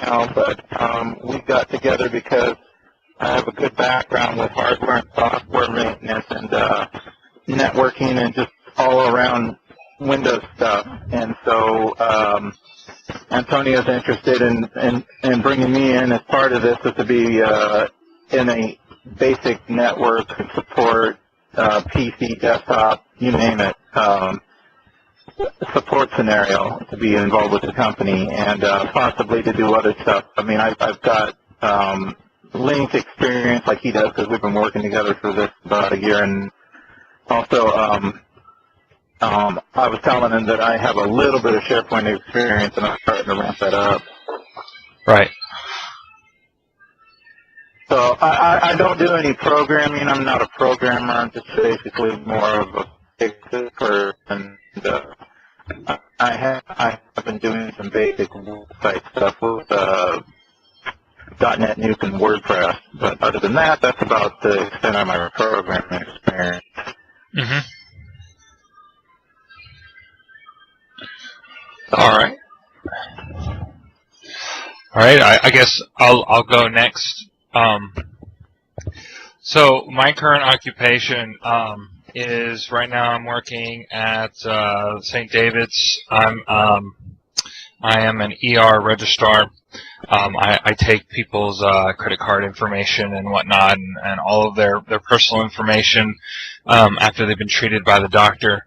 now, but we got together because I have a good background with hardware and software maintenance and networking and just all around Windows stuff. And so Antonio's interested in bringing me in as part of this, is to be in a basic network support, PC, desktop, you name it, support scenario, to be involved with the company and possibly to do other stuff. I mean, I've got Linux experience like he does, because we've been working together for this about a year, and also I was telling him that I have a little bit of SharePoint experience, and I'm starting to ramp that up. Right. So I don't do any programming. I'm not a programmer. I'm just basically more of a basic person. I have been doing some basic website stuff with .NET Nuke and WordPress, but other than that, that's about the extent of my programming experience. Mm-hmm. All right. All right. I guess I'll go next. So my current occupation is right now I'm working at St. David's. I am an ER registrar. I take people's credit card information and whatnot, and all of their personal information after they've been treated by the doctor.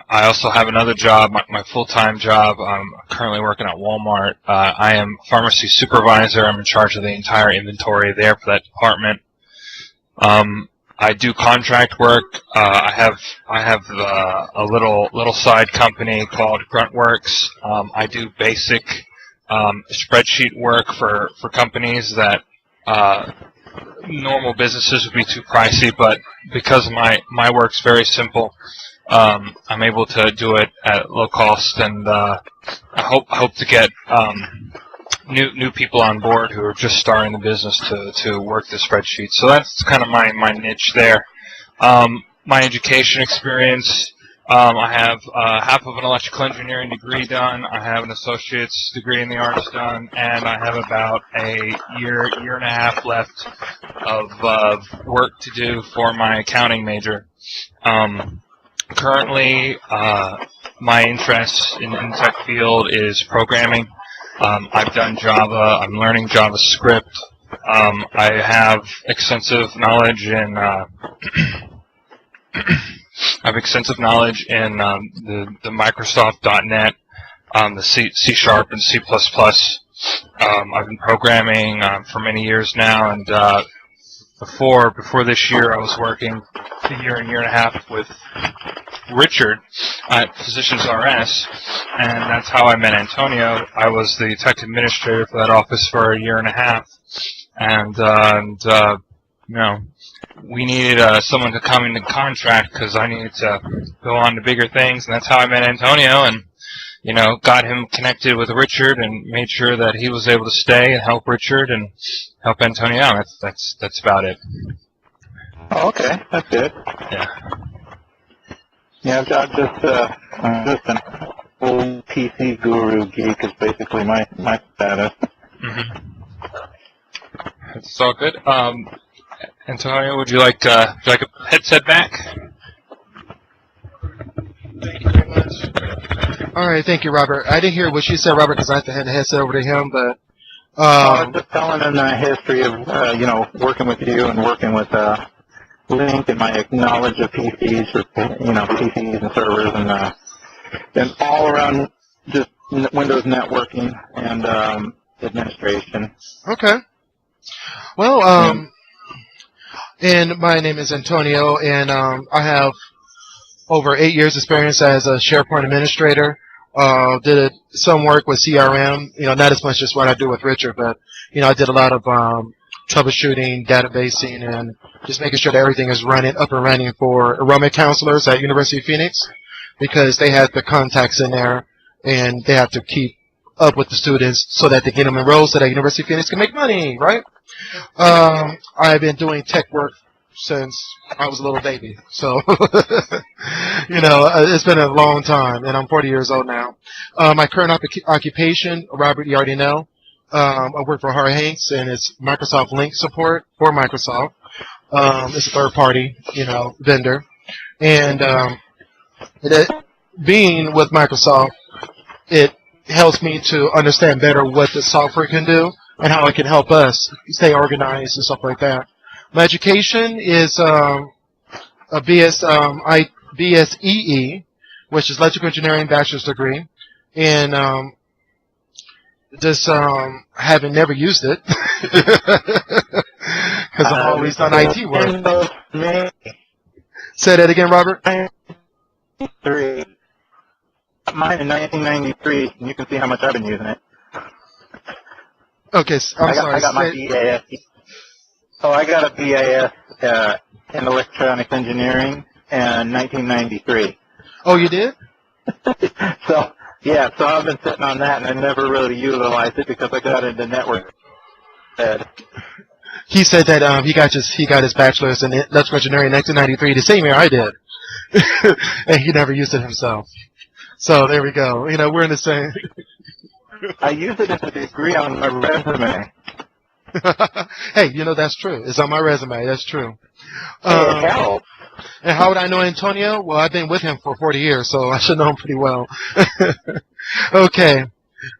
I also have another job, my full-time job. I'm currently working at Walmart. I am pharmacy supervisor. I'm in charge of the entire inventory there for that department. I do contract work. I have a little side company called Gruntworks. I do basic spreadsheet work for companies that normal businesses would be too pricey, but because my work's very simple, I'm able to do it at low cost, and I hope to get new people on board who are just starting the business to work the spreadsheet. So that's kind of my niche there. My education experience, I have half of an electrical engineering degree done. I have an associate's degree in the arts done, and I have about a year and a half left of work to do for my accounting major. Currently, my interest in the tech field is programming. I've done Java. I'm learning JavaScript. I have extensive knowledge in the Microsoft .NET, the C# and C++. I've been programming for many years now, and before this year, I was working a year and a half with Richard at Physicians RS, and that's how I met Antonio. I was the tech administrator for that office for a year and a half, and you know, we needed someone to come into contract because I needed to go on to bigger things, and that's how I met Antonio, and you know, got him connected with Richard and made sure that he was able to stay and help Richard and help Antonio out. That's about it. Oh, okay, that's good. Yeah. Yeah, I'm just an old PC guru geek is basically my status. Mm-hmm. It's all good. Antonio, would you like a headset back? Thank you very much. All right, thank you, Robert. I didn't hear what you said, Robert, because I have to hand the headset over to him. But I was just telling him the history of working with you and working with Link and my knowledge of PCs, or PCs and servers, and all around just Windows networking and administration. Okay. Well, and my name is Antonio, and I have over 8 years experience as a SharePoint administrator. Did some work with CRM, not as much as what I do with Richard, but, I did a lot of troubleshooting, databasing, and just making sure that everything is up and running for enrollment counselors at University of Phoenix, because they have the contacts in there, and they have to keep up with the students so that they get them enrolled so that University of Phoenix can make money, right? I've been doing tech work since I was a little baby. So, it's been a long time, and I'm 40 years old now. My current occupation, Robert, you already know, I work for Hart Hanks, and it's Microsoft Link support for Microsoft. It's a third-party, vendor, and being with Microsoft, it helps me to understand better what the software can do and how it can help us stay organized and stuff like that. My education is a BSEE, which is Electrical Engineering Bachelor's degree, and just having never used it because I've always done IT work. Say that again, Robert. Mine in 1993, and you can see how much I've been using it. Okay, I'm sorry. I got my BAS. Oh, I got a BAS in electronics engineering in 1993. Oh, you did? So I've been sitting on that, and I never really utilized it because I got into network. He said that he got his bachelor's in electrical engineering in 1993, the same year I did, and he never used it himself. So there we go. We're in the same. I use it as a degree on my resume. Hey, that's true. It's on my resume. That's true. It helps. And how would I know Antonio? Well, I've been with him for 40 years, so I should know him pretty well. Okay.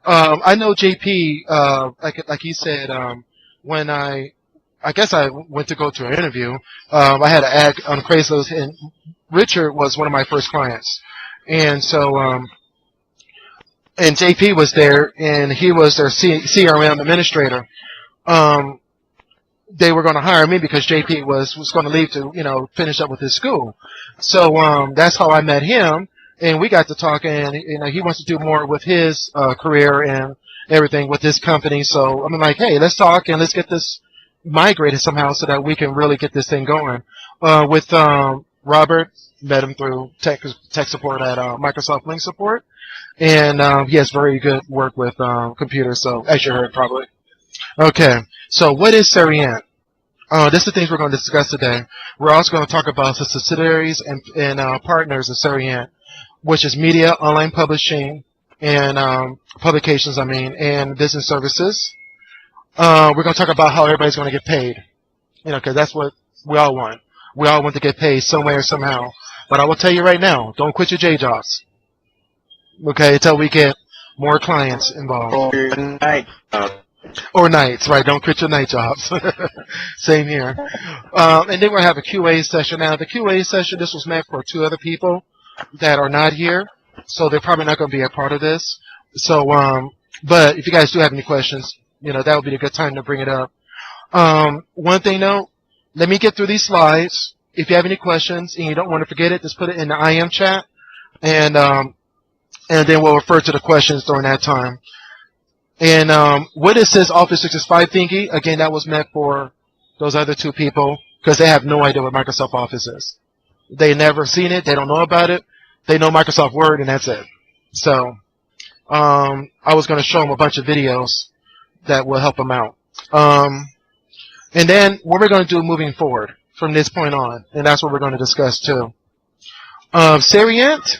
I know JP, like he said, when I guess I went to go to an interview, I had an ad on Craigslist, and Richard was one of my first clients. And so, and JP was there, and he was their CRM administrator. They were going to hire me because JP was going to leave to, finish up with his school. So that's how I met him, and we got to talking, and he wants to do more with his career and everything with this company. So I'm like, hey, let's talk and let's get this migrated somehow so that we can really get this thing going. With Robert, met him through tech support at Microsoft Link support, and he has very good work with computers, so as you heard probably. Okay, so what is SereAnt? This is the things we're going to discuss today. We're also going to talk about the subsidiaries and partners of SereAnt, which is media, online publishing, and publications, and business services. We're going to talk about how everybody's going to get paid, because that's what we all want. We all want to get paid some way or somehow. But I will tell you right now, don't quit your day jobs, okay, until we get more clients involved. Or nights, right? Don't quit your night jobs. Same here. And then we'll have a QA session. Now, the QA session, this was meant for 2 other people that are not here, so they're probably not going to be a part of this. So, but if you guys do have any questions, that would be a good time to bring it up. One thing, though, let me get through these slides. If you have any questions and you don't want to forget it, just put it in the IM chat, and then we'll refer to the questions during that time. And what it says Office 365 thingy, again, that was meant for those other 2 people because they have no idea what Microsoft Office is. They never seen it. They don't know about it. They know Microsoft Word, and that's it. So I was going to show them a bunch of videos that will help them out. And then what we're going to do moving forward from this point on, and that's what we're going to discuss too. SereAnt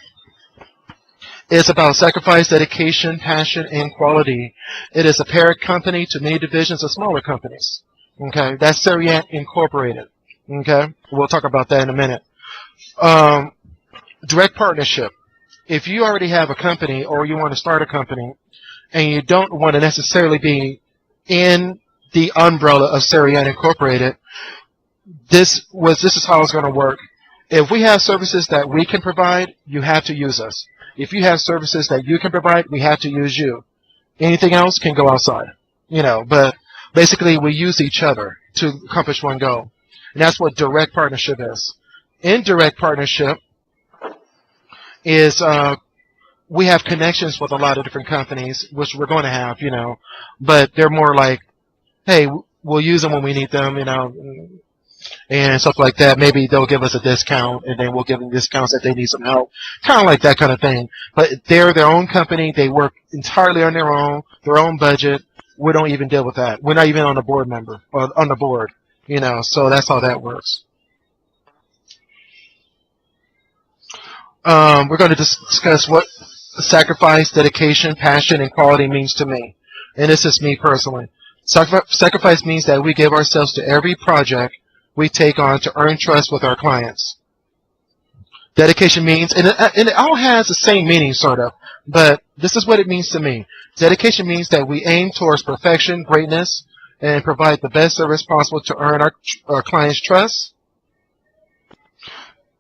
is about sacrifice, dedication, passion, and quality. It is a parent company to many divisions of smaller companies. Okay, that's SereAnt Incorporated. Okay, we'll talk about that in a minute. Direct partnership. If you already have a company or you want to start a company and you don't want to necessarily be in the umbrella of SereAnt Incorporated, this is how it's going to work. If we have services that we can provide, you have to use us. If you have services that you can provide, we have to use you. Anything else can go outside, but basically we use each other to accomplish one goal. And that's what direct partnership is. Indirect partnership is we have connections with a lot of different companies, which we're going to have, but they're more like, hey, we'll use them when we need them, and stuff like that. Maybe they'll give us a discount, and then we'll give them discounts if they need some help. Kind of like that kind of thing. But they're their own company. They work entirely on their own budget. We don't even deal with that. We're not even on the board member, or on the board, so that's how that works. We're going to discuss what sacrifice, dedication, passion, and quality means to me. and this is me personally. Sacrifice means that we give ourselves to every project we take on to earn trust with our clients. Dedication means, and it all has the same meaning, sort of, but this is what it means to me. Dedication means that we aim towards perfection, greatness, and provide the best service possible to earn our clients' trust.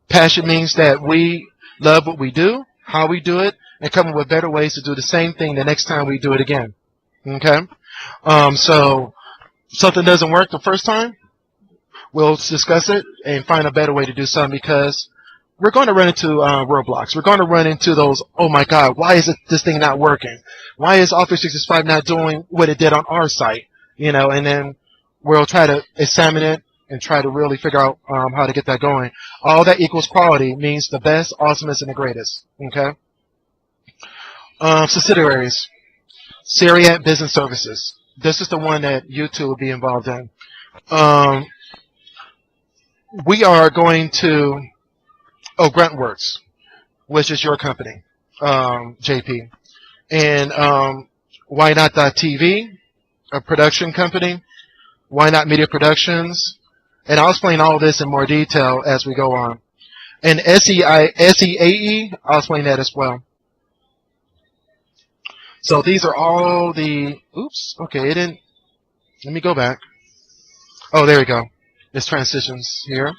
Passion means that we love what we do, how we do it, and come up with better ways to do the same thing the next time we do it again. Okay? So, something doesn't work the first time, we'll discuss it and find a better way to do something, because we're going to run into roadblocks. We're going to run into those, oh my God, why is this thing not working? Why is Office 365 not doing what it did on our site? You know, and then we'll try to examine it and try to really figure out how to get that going. All that equals quality means the best, awesomest, and the greatest. Okay? Subsidiaries. SereAnt Business Services. This is the one that you two will be involved in. We are going to... Oh, Gruntworks, which is your company, JP. And Why Not.TV, a production company. Why Not Media Productions. And I'll explain all of this in more detail as we go on. And SeaE, I'll explain that as well. So these are all the... Oops, okay, it didn't... Let me go back. Oh, there we go. There's transitions here.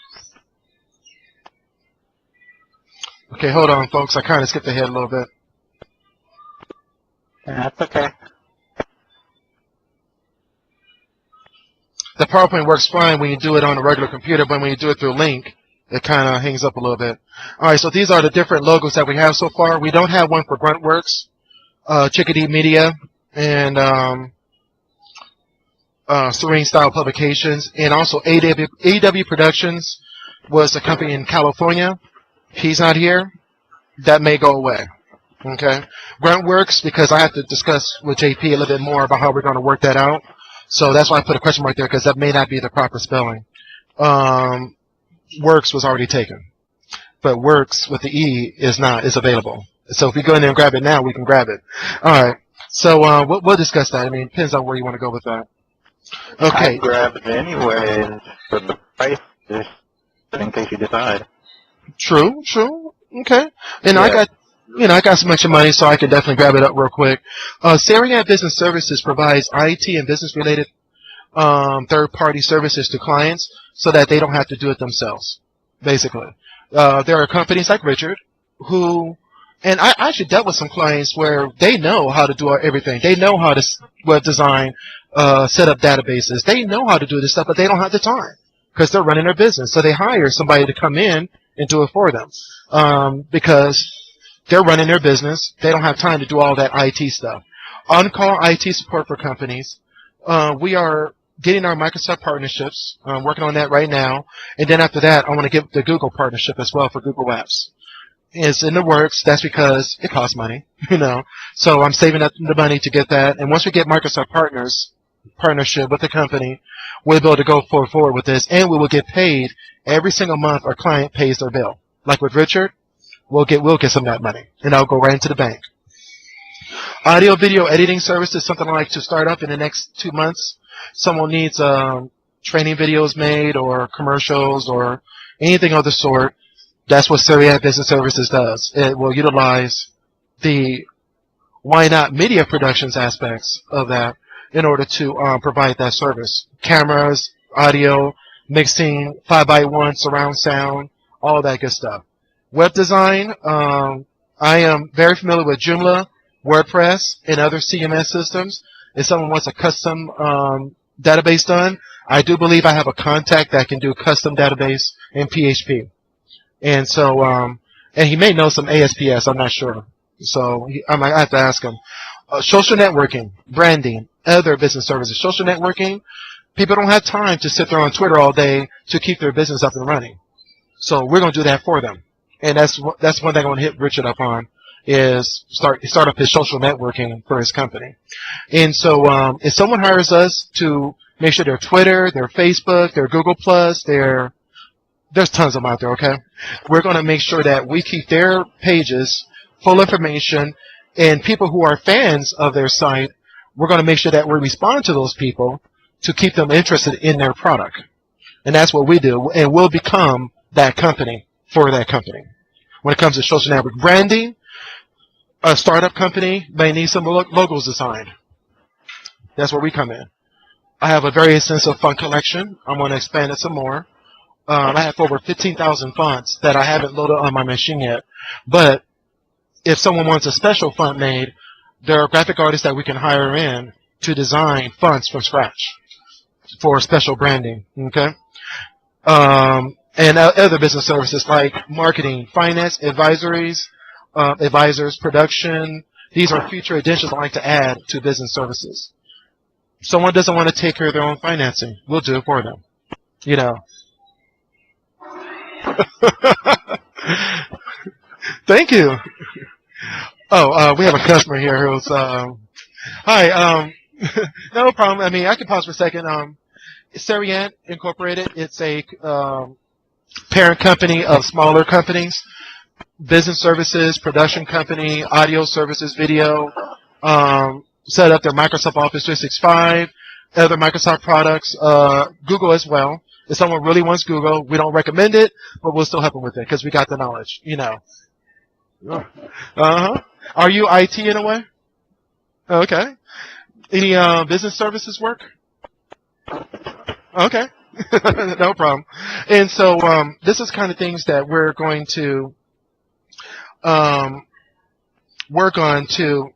Okay, hold on, folks. I kind of skipped ahead a little bit. That's okay. The PowerPoint works fine when you do it on a regular computer, but when you do it through Link, it kind of hangs up a little bit. All right, so these are the different logos that we have so far. We don't have one for Gruntworks, Chickadee Media, and Serene Style Publications, and also AW Productions was a company in California. He's not here. That may go away. Okay. Gruntworks, because I have to discuss with JP a little bit more about how we're going to work that out. So that's why I put a question mark there, because that may not be the proper spelling. Works was already taken. But Works with the E is available. So if we go in there and grab it now, we can grab it. All right. So we'll discuss that. I mean, it depends on where you want to go with that. Okay. I grab it anyway for the price, just in case you decide. True. Okay. And Yeah. I got some extra money, so I can definitely grab it up real quick. SereAnt Business Services provides IT and business-related third-party services to clients so that they don't have to do it themselves, basically. There are companies like Richard who, and I actually dealt with some clients where they know how to do everything. They know how to web design, set up databases. They know how to do this stuff, but they don't have the time because they're running their business. So they hire somebody to come in and do it for them because they're running their business. They don't have time to do all that IT stuff. On-call IT support for companies. We are getting our Microsoft partnerships. I'm working on that right now. And then after that, I want to get the Google partnership as well for Google Apps. It's in the works. That's because it costs money, So I'm saving up the money to get that. And once we get Microsoft partnership with the company, we'll be able to go forward with this. And we will get paid every single month our client pays their bill. Like with Richard, we'll get some of that money. And that'll go right into the bank. Audio video editing services, something like to start up in the next 2 months. Someone needs training videos made or commercials or anything of the sort. That's what SereAnt Business Services does. It will utilize the Why Not Media Productions aspects of that in order to provide that service. Cameras, audio, mixing, 5x1, surround sound, all that good stuff. Web design, I am very familiar with Joomla, WordPress, and other CMS systems. If someone wants a custom database done, I do believe I have a contact that can do custom database in PHP. And so, and he may know some ASPS, I'm not sure. So I might have to ask him. Social networking, branding, other business services. Social networking, people don't have time to sit there on Twitter all day to keep their business up and running. So we're going to do that for them. And that's one thing I want to hit Richard up on is start up his social networking for his company. And so if someone hires us to make sure their Twitter, their Facebook, their Google Plus, there's tons of them out there, okay? We're going to make sure that we keep their pages full information, and people who are fans of their site we're going to make sure that we respond to those people to keep them interested in their product. And that's what we do, and we'll become that company for that company. When it comes to social network branding, a startup company may need some logos designed. That's where we come in. I have a very extensive font collection. I'm going to expand it some more. I have over 15,000 fonts that I haven't loaded on my machine yet. But if someone wants a special font made, there are graphic artists that we can hire in to design fonts from scratch for special branding. Okay? And other business services like marketing, finance, advisories, advisors, production. These are future additions I like to add to business services. Someone doesn't want to take care of their own financing. We'll do it for them. You know. Thank you. Oh, we have a customer here who's, hi, no problem. I mean, I can pause for a second. SereAnt Incorporated, it's a parent company of smaller companies, business services, production company, audio services, video, set up their Microsoft Office 365, other Microsoft products, Google as well. If someone really wants Google, we don't recommend it, but we'll still help them with it because we got the knowledge, you know. Uh-huh. Are you IT in a way? Okay. Any business services work? Okay. No problem. And so this is kind of things that we're going to work on to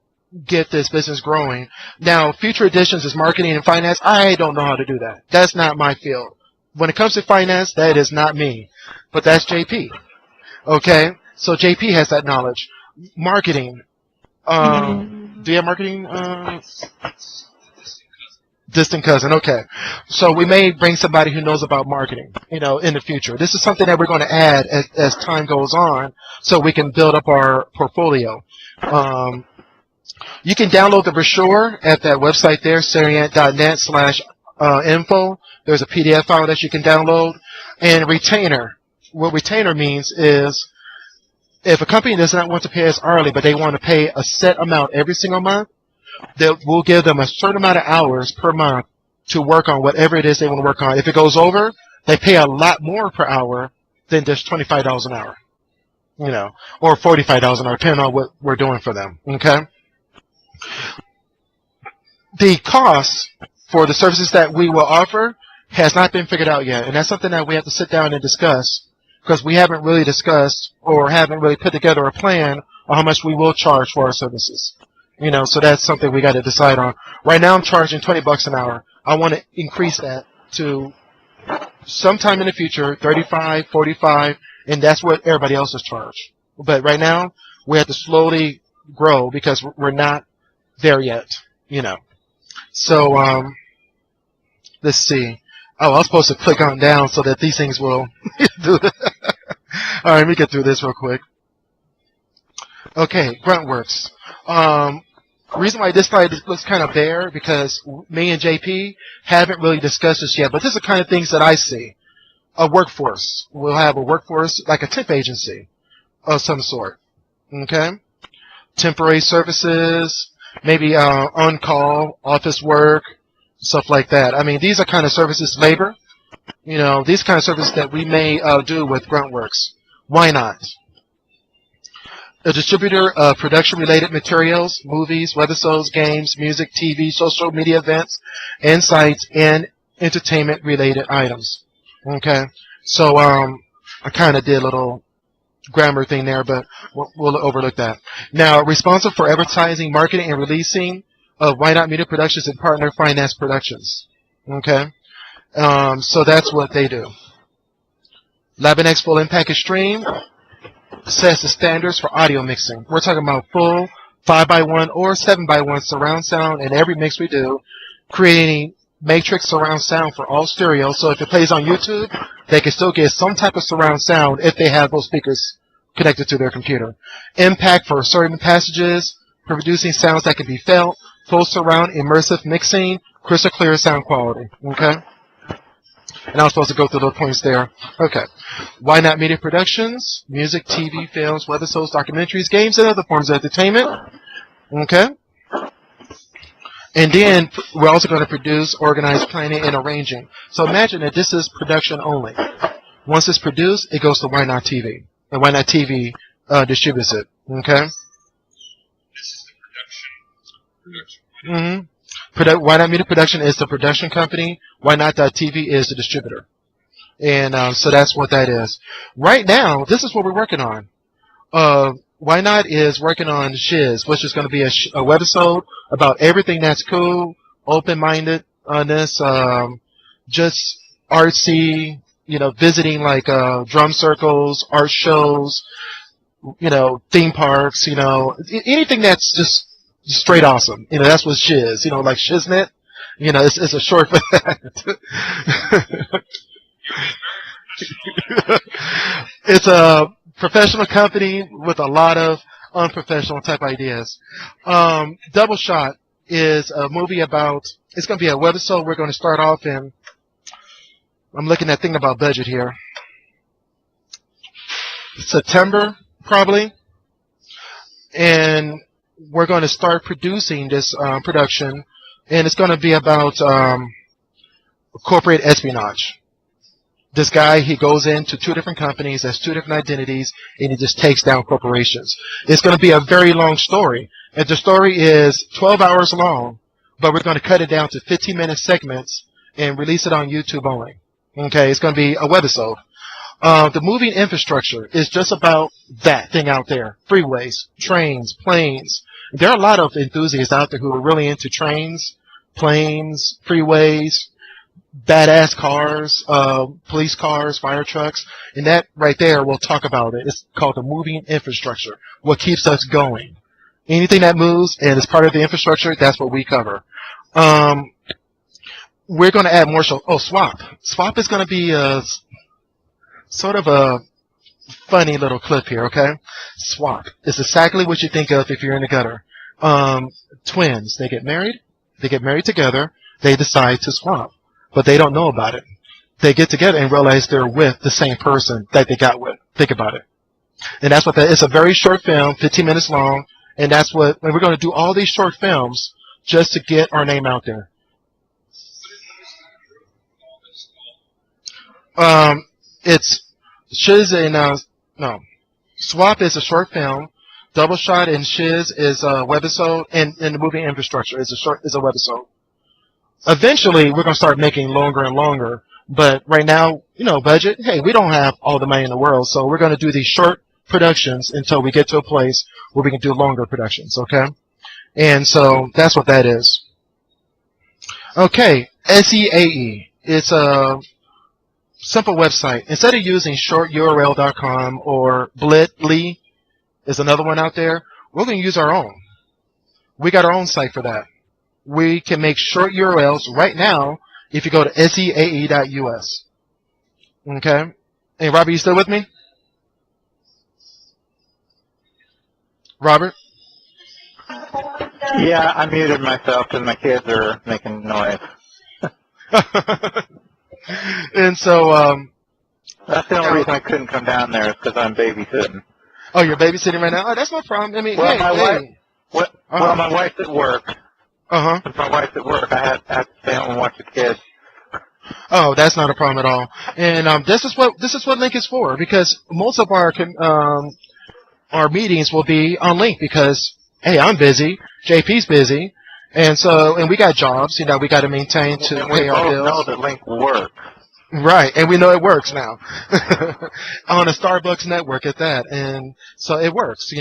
get this business growing. Now, future additions is marketing and finance. I don't know how to do that. That's not my field. When it comes to finance, that is not me. But that's JP. Okay? So JP has that knowledge. Marketing. Do you have marketing? Distant cousin. Okay. So we may bring somebody who knows about marketing, you know, in the future. This is something that we're going to add as time goes on so we can build up our portfolio. You can download the brochure at that website there, SereAnt.net/info. There's a PDF file that you can download. And retainer. What retainer means is if a company does not want to pay us hourly, but they want to pay a set amount every single month, we'll give them a certain amount of hours per month to work on whatever it is they want to work on. If it goes over, they pay a lot more per hour than just $25 an hour, you know, or $45 an hour, depending on what we're doing for them. Okay. The cost for the services that we will offer has not been figured out yet, and that's something that we have to sit down and discuss because we haven't really discussed or haven't really put together a plan on how much we will charge for our services. You know, so that's something we got to decide on. Right now, I'm charging $20 an hour. I want to increase that to sometime in the future, 35, 45, and that's what everybody else is charged. But right now, we have to slowly grow because we're not there yet. You know. So let's see. Oh, I was supposed to click on down so that these things will do that. All right, let me get through this real quick. Okay, Gruntworks. The reason why this slide looks kind of bare because me and JP haven't really discussed this yet, but this is the kind of things that I see. A workforce. We'll have a workforce like a temp agency of some sort. Okay? Temporary services, maybe on-call, office work, stuff like that. I mean, these are kind of services, labor. You know, these kind of services that we may do with Gruntworks. Why not? A distributor of production-related materials, movies, webisodes, games, music, TV, social media events, and sites, and entertainment-related items. Okay? So, I kind of did a little grammar thing there, but we'll overlook that. Now, responsible for advertising, marketing, and releasing of Why Not Media Productions and Partner Finance Productions. Okay? So that's what they do. Labinex Full Impact Extreme sets the standards for audio mixing. We're talking about full 5x1 or 7x1 surround sound in every mix we do, creating matrix surround sound for all stereo. So if it plays on YouTube, they can still get some type of surround sound if they have those speakers connected to their computer. Impact for certain passages, producing sounds that can be felt, full surround immersive mixing, crystal clear sound quality. Okay? And I was supposed to go through those points there. Okay. Why Not Media Productions, music, TV, films, webisodes, documentaries, games, and other forms of entertainment. Okay. And then we're also going to produce, organize, planning, and arranging. So imagine that this is production only. Once it's produced, it goes to Why Not TV. And Why Not TV distributes it. Okay? This is the production. Why Not Media Production is the production company. Why Not.TV is the distributor. And so that's what that is. Right now, this is what we're working on. Why Not is working on Shiz, which is going to be a webisode about everything that's cool, open-minded on this, just artsy, visiting like drum circles, art shows, theme parks, anything that's just straight awesome. That's what Shiz, like Shiznit. It's a short for that. It's a professional company with a lot of unprofessional type ideas. Double Shot is a movie about, it's going to be a webisode. We're going to start off in, I'm looking at thinking about budget here, September probably. And we're going to start producing this production, and it's going to be about corporate espionage. This guy, he goes into 2 different companies, has 2 different identities, and he just takes down corporations. It's going to be a very long story. And the story is 12 hours long, but we're going to cut it down to 15-minute segments and release it on YouTube only. Okay, it's going to be a webisode. The moving infrastructure is just about that thing out there. Freeways, trains, planes. There are a lot of enthusiasts out there who are really into trains, planes, freeways, badass cars, police cars, fire trucks, and that right there, we'll talk about it. It's called the moving infrastructure, what keeps us going. Anything that moves and is part of the infrastructure, that's what we cover. We're going to add more shows. Oh, Swap. Swap is going to be sort of a funny little clip here, okay? Swap is exactly what you think of if you're in the gutter. Twins, they get married together, they decide to swap. But they don't know about it. They get together and realize they're with the same person that they got with. Think about it. And that's what that is. A very short film, 15 minutes long, and that's what, and we're going to do all these short films just to get our name out there. It's Shiz and no, Swap is a short film. Double Shot and Shiz is a webisode, and the movie infrastructure is a webisode. Eventually, we're going to start making longer and longer, but right now, budget, hey, we don't have all the money in the world, so we're going to do these short productions until we get to a place where we can do longer productions, okay? And so that's what that is. Okay, SereAnt. It's a simple website. Instead of using shorturl.com or Blitly is another one out there, we're going to use our own. We got our own site for that. We can make short URLs right now if you go to sereant.us. Okay? And Robert, you still with me? Robert? Yeah, I muted myself because my kids are making noise. And so, that's the only reason I couldn't come down there is because I'm babysitting. Oh, you're babysitting right now? Oh, that's no problem. I mean, well, hey. My wife's at work. Since my wife's at work, I have to stay home and watch the kids. Oh, that's not a problem at all. And this is what Link is for, because most of our meetings will be on Link because, hey, I'm busy, JP's busy, and we got jobs, we got to maintain to pay our bills. We know that Link works. Right, and we know it works now on a Starbucks network at that, and so it works,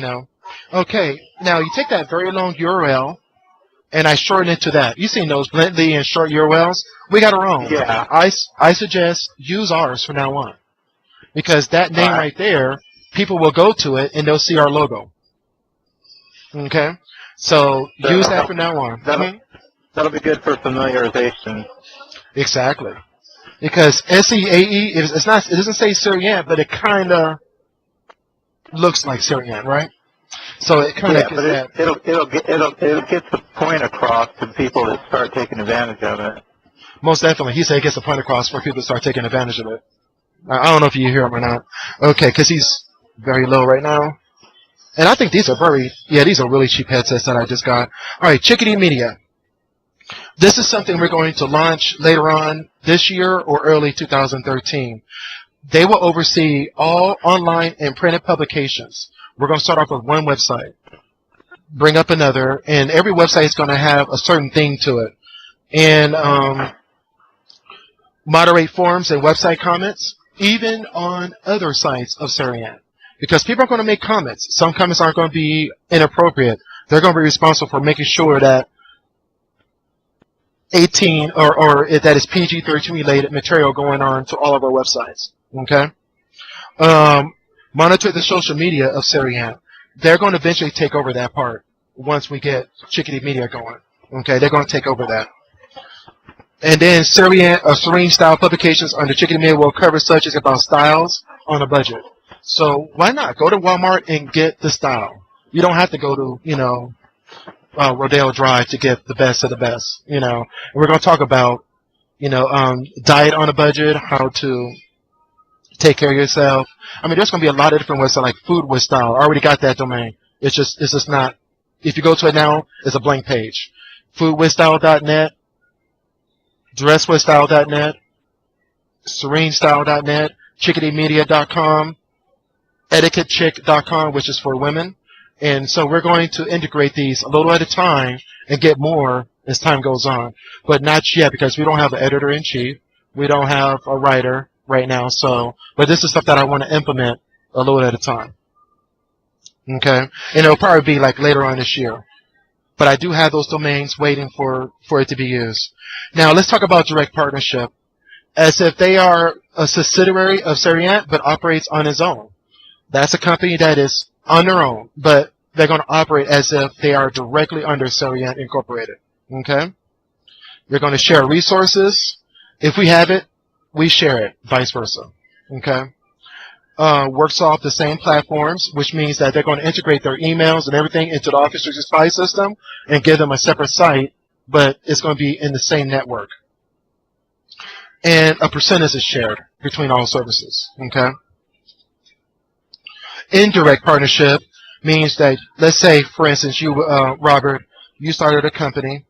Okay, now you take that very long URL. And I shorten it to that. You've seen those Blitly and short URLs. We got our own. Yeah. I suggest use ours from now on. Because that name right there, people will go to it and they'll see our logo. Okay? So use that from now on. That'll be good for familiarization. Exactly. Because SereAnt, it doesn't say SereAnt, but it kind of looks like SereAnt, right? So it kind of it'll get the point across to people that start taking advantage of it. Most definitely. He said it gets the point across for people to start taking advantage of it. I don't know if you hear him or not. Okay, because he's very low right now. And I think these are really cheap headsets that I just got. All right, Chickadee Media. This is something we're going to launch later on this year or early 2013. They will oversee all online and printed publications. We're going to start off with one website, bring up another, and every website is going to have a certain theme to it. And moderate forums and website comments, even on other sites of SereAnt. Because people are going to make comments. Some comments aren't going to be inappropriate. They're going to be responsible for making sure that 18 or that is PG-13 related material going on to all of our websites. Okay? Monitor the social media of SereAnt. They're going to eventually take over that part once we get Chickadee Media going. Okay? They're going to take over that. And then SereAnt or Serene style publications under Chickadee Media will cover subjects about styles on a budget. So why not go to Walmart and get the style? You don't have to go to, Rodeo Drive to get the best of the best, And we're going to talk about, diet on a budget, how to take care of yourself. I mean, there's going to be a lot of different websites like Food with Style. I already got that domain. It's just not, if you go to it now, it's a blank page. Foodwithstyle.net, dresswithstyle.net, serenestyle.net, chickadeemedia.com, etiquettechick.com, which is for women. And so we're going to integrate these a little at a time and get more as time goes on. But not yet, because we don't have an editor-in-chief. We don't have a writer right now. But this is stuff that I want to implement a little at a time. Okay? And it'll probably be like later on this year. But I do have those domains waiting for it to be used. Now, let's talk about direct partnership. As if they are a subsidiary of SereAnt, but operates on its own. That's a company that is on their own, but they're going to operate as if they are directly under SereAnt Incorporated. Okay? They're going to share resources. If we have it, we share it, vice versa. Okay? Works off the same platforms, which means that they're going to integrate their emails and everything into the Office 365 system and give them a separate site, but it's going to be in the same network. And a percentage is shared between all services. Okay? Indirect partnership means that, let's say, for instance, you, Robert, you started a company,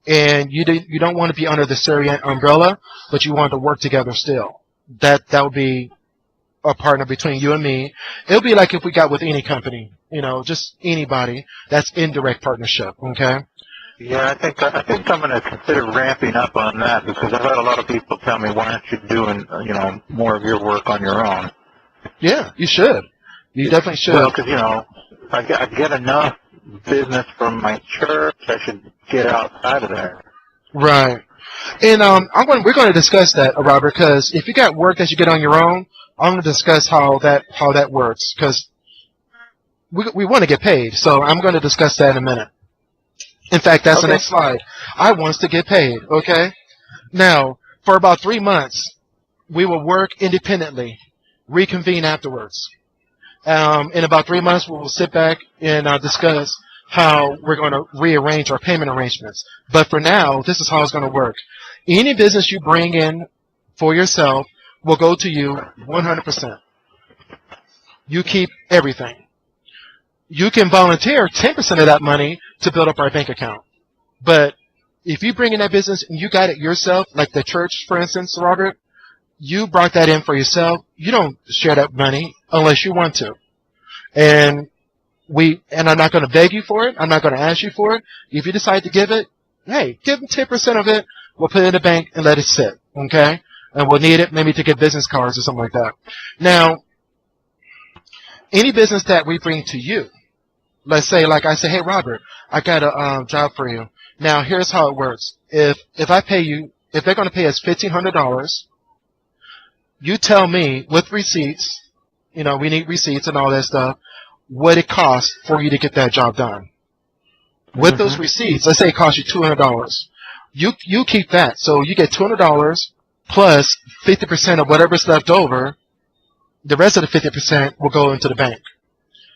and you don't want to be under the SereAnt umbrella, but you want to work together still. That would be a partner between you and me. It'll be like if we got with any company, just anybody. That's indirect partnership. Okay. Yeah, I think I'm going to consider ramping up on that, because I've had a lot of people tell me, why aren't you doing more of your work on your own? Yeah, you should. You definitely should. Well, because I get enough business from my church, I should get outside of there. Right. And we're going to discuss that, Robert, because if you got work that you get on your own, I'm going to discuss how that works, because we want to get paid. So I'm going to discuss that in a minute. In fact, that's the next slide. I want us to get paid, okay? Now, for about 3 months, we will work independently, reconvene afterwards. In about 3 months, we will sit back and discuss how we're going to rearrange our payment arrangements. But for now, this is how it's going to work. Any business you bring in for yourself will go to you 100%. You keep everything. You can volunteer 10% of that money to build up our bank account. But if you bring in that business and you got it yourself, like the church, for instance, Robert, you brought that in for yourself. You don't share that money unless you want to. And I'm not going to beg you for it. I'm not going to ask you for it. If you decide to give it, hey, give them 10% of it. We'll put it in the bank and let it sit, okay? And we'll need it maybe to get business cards or something like that. Now, any business that we bring to you, let's say, like I say, hey, Robert, I got a job for you. Now, here's how it works. If I pay you, if they're going to pay us $1,500, you tell me with receipts, we need receipts and all that stuff, what it costs for you to get that job done. With those receipts, let's say it costs you $200. You keep that. So you get $200 plus 50% of whatever's left over. The rest of the 50% will go into the bank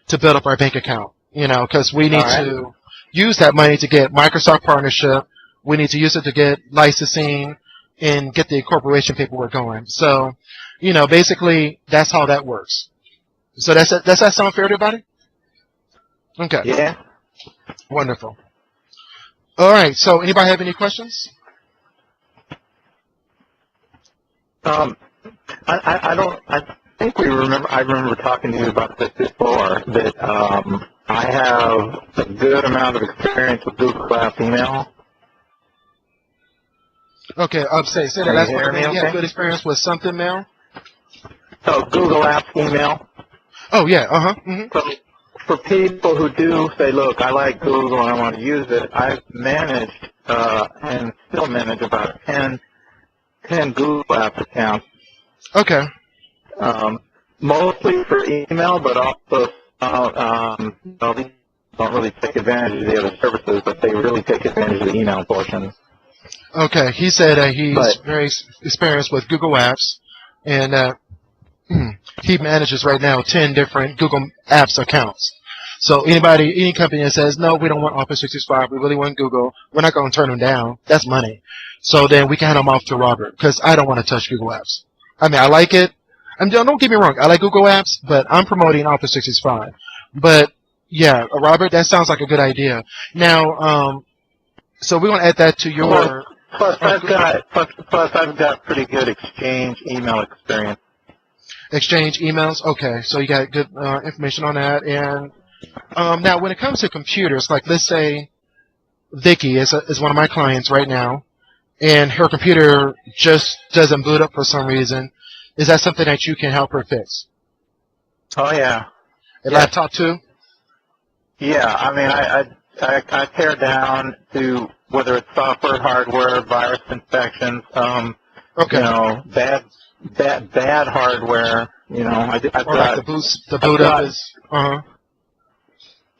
to build up our bank account, because we need to use that money to get Microsoft partnership. We need to use it to get licensing and get the incorporation paperwork going. So, basically, that's how that works. So does that sound fair to everybody? Okay. Yeah. Wonderful. All right. So anybody have any questions? I don't. I think we remember. I remember talking to you about this before. That I have a good amount of experience with Google Apps email. Okay. Say that Can you last hear part me? again. You Okay. have good experience with something mail? So Google Apps email. Oh yeah. Mm-hmm. So for people who do say, look, I like Google and I want to use it, I've managed and still manage about 10 Google Apps accounts. Okay. Mostly for email, but also these don't really take advantage of the other services, but they really take advantage of the email portion. Okay. He said he's But very experienced with Google Apps, and he manages right now 10 different Google Apps accounts. So any company that says, no, we don't want Office 365, we really want Google, we're not going to turn them down. That's money. So then we can hand them off to Robert, because I don't want to touch Google Apps. I mean, I like it. Don't get me wrong, I like Google Apps, but I'm promoting Office 365. But, yeah, Robert, that sounds like a good idea. Now, so we're going to add that to your... Plus I've got pretty good Exchange email experience. Exchange emails? Okay, so you got good information on that. And now, when it comes to computers, like let's say Vicky is one of my clients right now, and her computer just doesn't boot up for some reason. Is that something that you can help her fix? Oh yeah. A laptop too? Yeah, I mean, I tear down to whether it's software, hardware, virus inspections. Okay. You know, bad hardware. You know, I've Or got like the boot up is.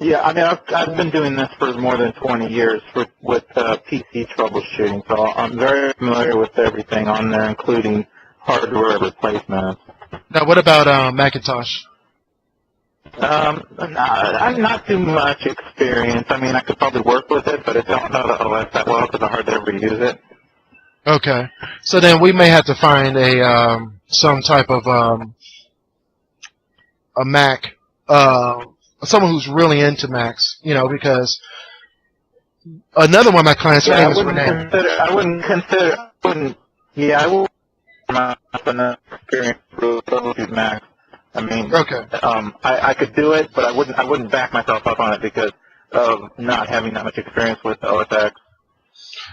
Yeah, I mean, I've been doing this for more than 20 years with PC troubleshooting, so I'm very familiar with everything on there, including hardware replacements. Now, what about Macintosh? I'm not too much experience. I mean, I could probably work with it, but I don't know the OS that well because I hardly ever use it. Okay, so then we may have to find a some type of a Mac, someone who's really into Macs, you know, because another one of my clients, her name is Renee. I wouldn't have enough experience with those Macs. I mean, Okay. I could do it, but I wouldn't back myself up on it because of not having that much experience with OS X.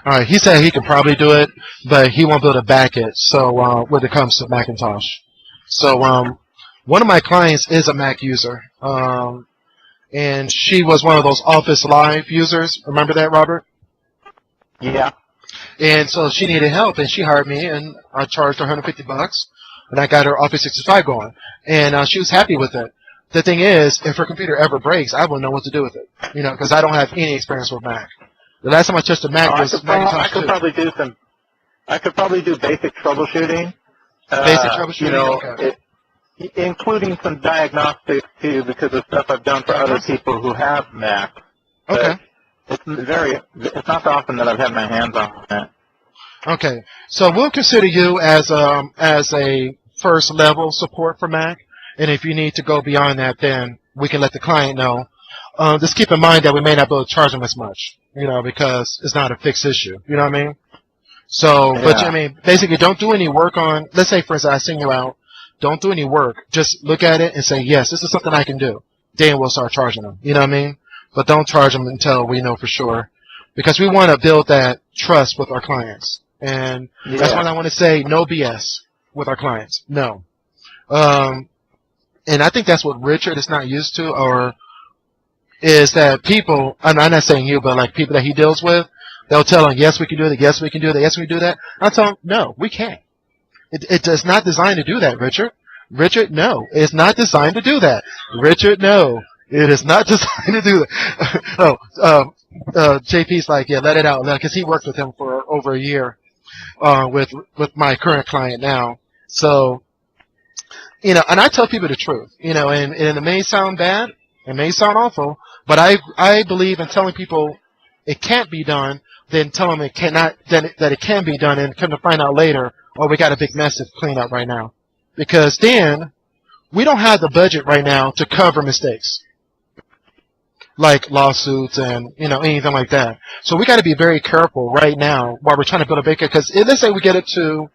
All right, he said he can probably do it, but he won't be able to back it. So when it comes to Macintosh, so one of my clients is a Mac user, and she was one of those Office Live users. Remember that, Robert? Yeah. And so she needed help, and she hired me, and I charged her $150, and I got her Office 365 going, and she was happy with it. The thing is, if her computer ever breaks, I wouldn't know what to do with it, you know, because I don't have any experience with Mac. The last time I touched a Mac was Macintosh 2. I could probably do basic troubleshooting. Basic troubleshooting, you know, okay. including some diagnostics too, because of stuff I've done for other people who have Mac. Okay. It's not often that I've had my hands on it. Okay. So we'll consider you as a first level support for Mac, and if you need to go beyond that, then we can let the client know. Just keep in mind that we may not be able to charge them as much, you know, because it's not a fixed issue. You know what I mean? So, Yeah. but I mean, basically, don't do any work on. Let's say, for instance, I send you out. Don't do any work. Just look at it and say, yes, this is something I can do. Then we'll start charging them. You know what I mean? But don't charge them until we know for sure, because we want to build that trust with our clients. And that's why I want to say no BS with our clients. No. And I think that's what Richard is not used to, or is that people, I'm not saying you, but like people that he deals with, they'll tell him, yes, we can do that, yes, we can do that, yes, we can do that. I tell him, no, we can't. It is not designed to do that, Richard. Richard, no, it's not designed to do that. Richard, no, it is not designed to do that. JP's like, yeah, let it out, because he worked with him for over a year with my current client now. So, you know, and I tell people the truth, you know, and it may sound bad, it may sound awful, but I believe in telling people it can't be done, then tell them it cannot, that it can be done, and come to find out later, oh, we got a big mess to clean up right now. Because then, we don't have the budget right now to cover mistakes. like lawsuits and anything like that. So we got to be very careful right now while we're trying to build a bank account. Because let's say we get it to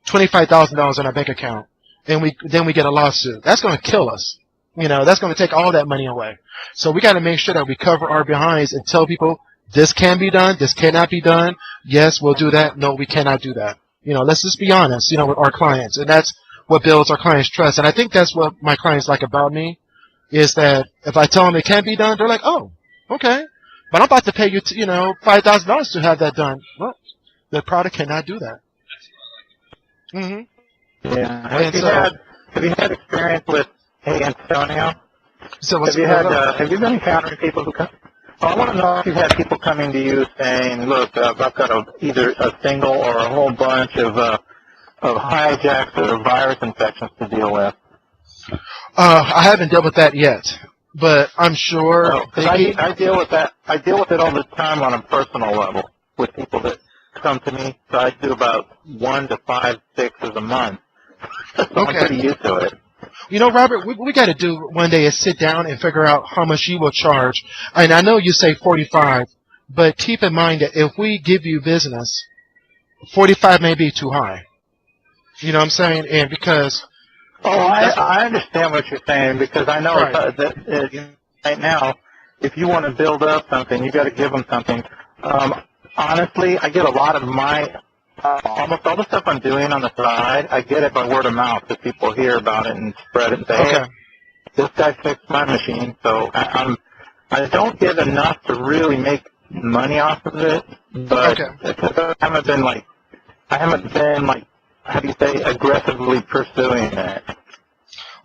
$25,000 in our bank account, and then we get a lawsuit. That's going to kill us. That's going to take all that money away. So we got to make sure that we cover our behinds and tell people this can be done, this cannot be done. Yes, we'll do that. No, we cannot do that. Let's just be honest, with our clients, and that's what builds our clients' trust. And I think that's what my clients like about me, is that if I tell them it can't be done, they're like, oh, okay, but I'm about to pay you, $5,000 to have that done. Well, the product cannot do that. Mm-hmm. Yeah. Have you had experience with Antonio? So have you been encountering people who come? Well, I want to know if you've had people coming to you saying, look, I've got either a single or a whole bunch of hijacks or virus infections to deal with. I haven't dealt with that yet, but I'm sure. I deal with that. I deal with it all the time on a personal level with people that come to me. So I do about 1 to 5 fixes a month. So I'm pretty used to it. Robert, we got to do one day is sit down and figure out how much you will charge. And I know you say 45, but keep in mind that if we give you business, 45 may be too high. You know what I'm saying? And because... I understand what you're saying, because I know that right now, if you want to build up something, you got to give them something. Honestly, I get a lot of my... almost all the stuff I'm doing on the side, I get it by word of mouth, that people hear about it and spread it and say, hey, this guy fixed my machine. So I don't get enough to really make money off of it, but I haven't been how do you say, aggressively pursuing it.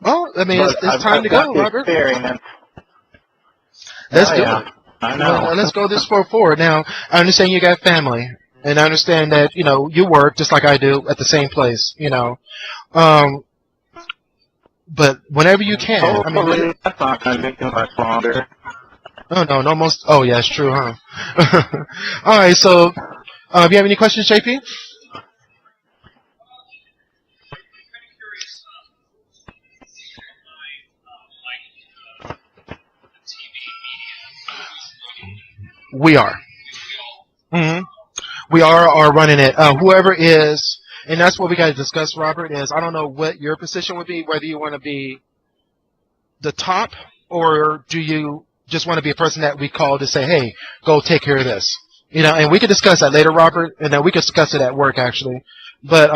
Well, I mean, it's time to go, Robert. Let's do it. I know. Well, let's go this far forward. Now, I understand you got family. And I understand that, you work just like I do at the same place, but whenever you can. Hopefully, that's not going to be too much longer. Oh, yeah, it's true, huh? All right, so, do you have any questions, JP? We are. Mm-hmm. We are running it. Whoever is, and that's what we got to discuss, Robert, is I don't know what your position would be, whether you want to be the top, or do you just want to be a person that we call to say, hey, go take care of this. And we can discuss that later, Robert, and then we can discuss it at work, actually. But,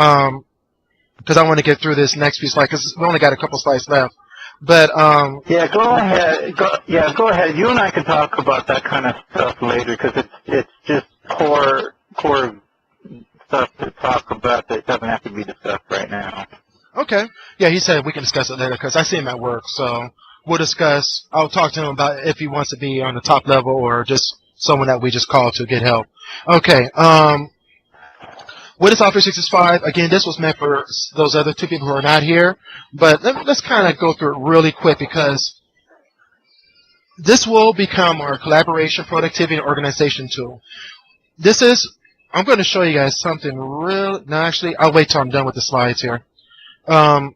because I want to get through this next few slides, because we only got a couple slides left. But, yeah, go ahead. Go ahead. You and I can talk about that kind of stuff later, because it's just core stuff to talk about that doesn't have to be discussed right now. Okay. Yeah, he said we can discuss it later because I see him at work. So we'll discuss. I'll talk to him about if he wants to be on the top level or just someone that we just call to get help. Okay. What is Office 365? Again, this was meant for those other two people who are not here. But let's kind of go through it really quick because this will become our collaboration, productivity, and organization tool. I'm going to show you guys something real. No, actually, I'll wait till I'm done with the slides here. It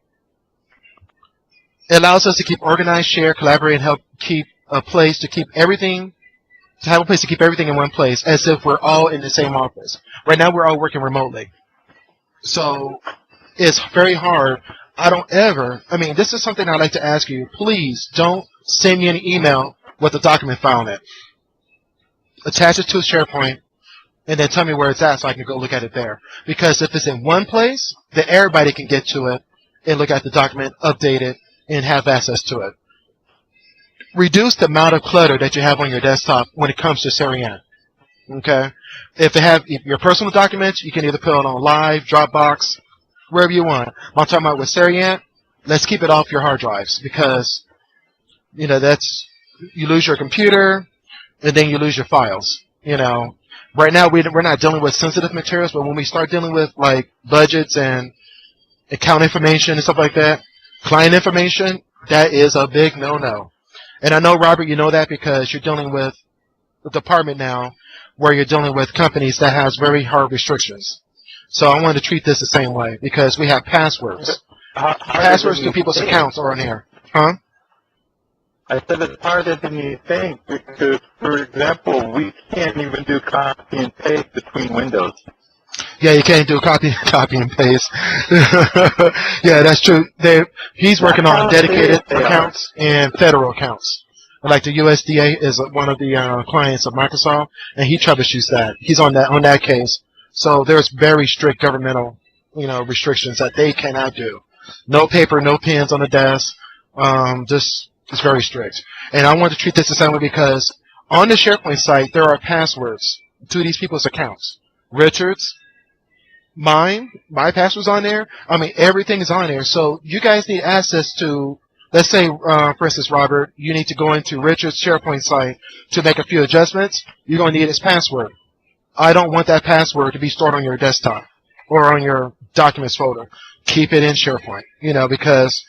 allows us to keep organized, share, collaborate, and help keep a place to keep everything, to have a place to keep everything in one place, as if we're all in the same office. Right now, we're all working remotely. So it's very hard. This is something I'd like to ask you. Please don't send me an email with a document file in it. Attach it to a SharePoint, and then tell me where it's at so I can go look at it there. Because if it's in one place, then everybody can get to it and look at the document, update it, and have access to it. Reduce the amount of clutter that you have on your desktop when it comes to SereAnt. Okay? If your personal documents, you can either put it on Live, Dropbox, wherever you want. I'm talking about with SereAnt, let's keep it off your hard drives because, you lose your computer and then you lose your files. Right now, we're not dealing with sensitive materials, but when we start dealing with, like, budgets and account information and stuff like that, client information, that is a big no-no. And I know, Robert, you know that because you're dealing with a department now where you're dealing with companies that has very hard restrictions. So I want to treat this the same way because we have passwords. Passwords to people's accounts are on here. Huh? I said it's harder than you think because, for example, we can't even do copy and paste between windows. Yeah, you can't do copy and paste. Yeah, that's true. He's working on dedicated accounts and federal accounts. Like the USDA is one of the clients of Microsoft, and he troubleshoots that. He's on that case. So there's very strict governmental, restrictions that they cannot do. No paper, no pens on the desk. Just it's very strict. And I want to treat this the same way because on the SharePoint site there are passwords to these people's accounts. Richard's, my password's on there. I mean, everything is on there. So you guys need access to, let's say, for instance, Robert, you need to go into Richard's SharePoint site to make a few adjustments. You're going to need his password. I don't want that password to be stored on your desktop or on your documents folder. Keep it in SharePoint, because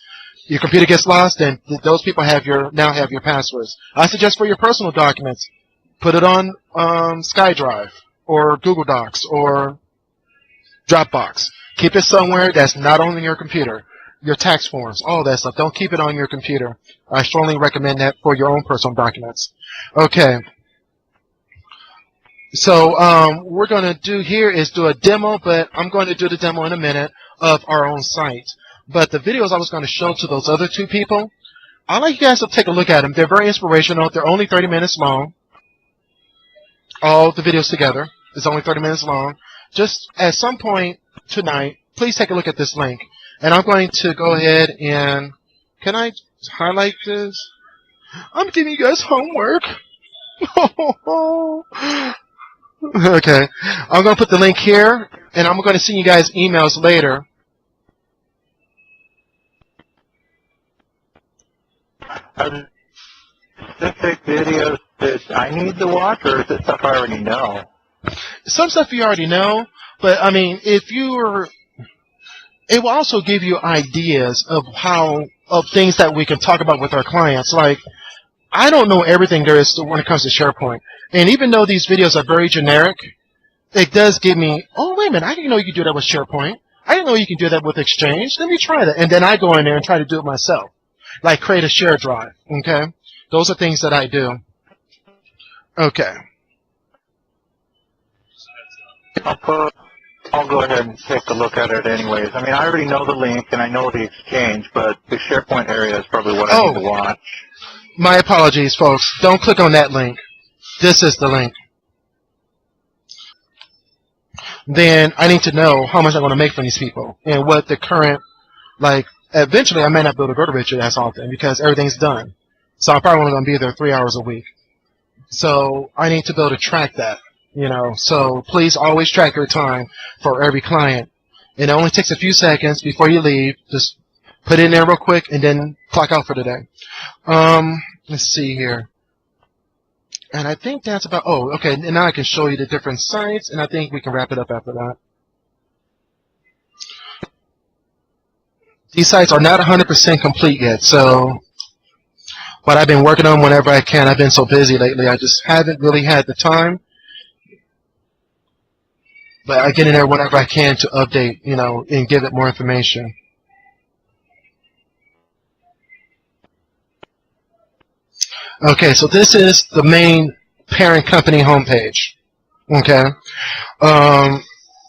your computer gets lost and those people now have your passwords. I suggest for your personal documents, put it on SkyDrive or Google Docs or Dropbox. Keep it somewhere that's not on your computer. Your tax forms, all that stuff. Don't keep it on your computer. I strongly recommend that for your own personal documents. Okay. So what we're going to do here is do a demo, but I'm going to do the demo in a minute of our own site. But the videos I was going to show to those other two people, I'd like you guys to take a look at them. They're very inspirational. They're only 30 minutes long. All the videos together is only 30 minutes long. Just at some point tonight, please take a look at this link. And I'm going to go ahead and, can I highlight this? I'm giving you guys homework. Okay. I'm going to put the link here, and I'm going to send you guys emails later. Are specific videos that I need to watch, or is it stuff I already know? Some stuff you already know, but I mean, it will also give you ideas of things that we can talk about with our clients. Like, I don't know everything there is when it comes to SharePoint. And even though these videos are very generic, it does give me, oh, wait a minute, I didn't know you could do that with SharePoint. I didn't know you can do that with Exchange. Let me try that. And then I go in there and try to do it myself. Like create a share drive, okay? Those are things that I do. Okay. I'll go ahead and take a look at it anyways. I mean, I already know the link and I know the Exchange, but the SharePoint area is probably what I need to watch. My apologies, folks. Don't click on that link. This is the link. Then I need to know how much I'm going to make from these people and what the current, like, eventually I may not be able to go to Richard as often because everything's done. So I'm probably only going to be there 3 hours a week. So I need to be able to track that, So please always track your time for every client. It only takes a few seconds before you leave. Just put it in there real quick and then clock out for the day. Let's see here. And I think that's about, okay, and now I can show you the different sites, and I think we can wrap it up after that. These sites are not 100% complete yet, so, but I've been working on them whenever I can. I've been so busy lately, I just haven't really had the time. But I get in there whenever I can to update, and give it more information. Okay, so this is the main parent company homepage. Okay,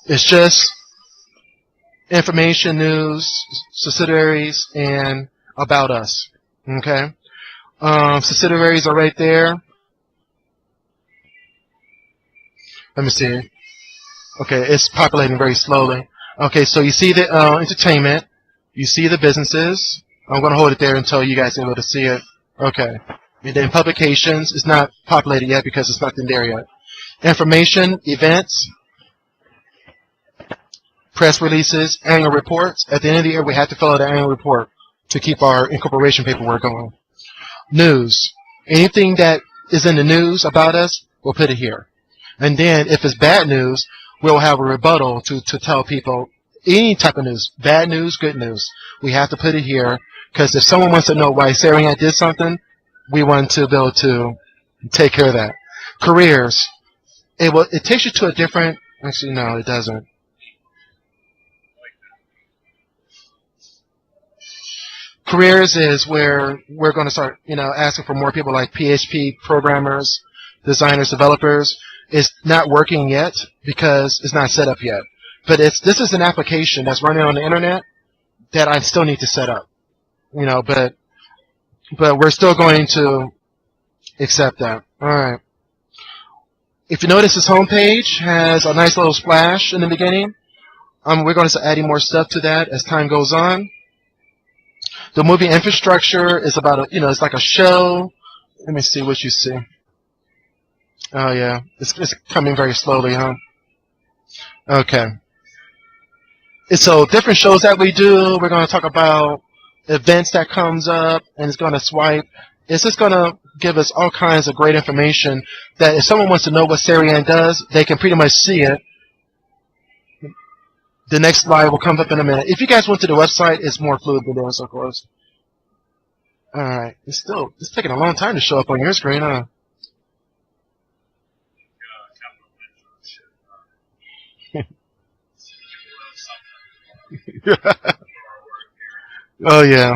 it's just information, news, subsidiaries, and about us. Okay, subsidiaries are right there. Let me see. Okay, it's populating very slowly. Okay, so you see the entertainment, you see the businesses. I'm going to hold it there until you guys are able to see it. Okay. And then publications is not populated yet because it's nothing there yet. Information, events, press releases, annual reports. At the end of the year, we have to fill out an annual report to keep our incorporation paperwork going. News. Anything that is in the news about us, we'll put it here. And then if it's bad news, we'll have a rebuttal to tell people any type of news, bad news, good news. We have to put it here because if someone wants to know why SereAnt did something, we want to be able to take care of that. Careers. It takes you to a different, actually no, it doesn't. careers is where we're going to start, asking for more people like PHP programmers, designers, developers. It's not working yet because it's not set up yet. But this is an application that's running on the internet that I still need to set up. But we're still going to accept that. All right. If you notice, this homepage has a nice little splash in the beginning. We're going to start adding more stuff to that as time goes on. The movie infrastructure is about it's like a show. Let me see what you see. Oh yeah, it's coming very slowly, huh? Okay. So different shows that we do. We're going to talk about events that comes up, and it's going to swipe. It's just going to give us all kinds of great information that if someone wants to know what SereAnt does, they can pretty much see it. The next slide will come up in a minute. If you guys went to the website, it's more fluid than this, of course. All right. It's taking a long time to show up on your screen, huh? Oh, yeah.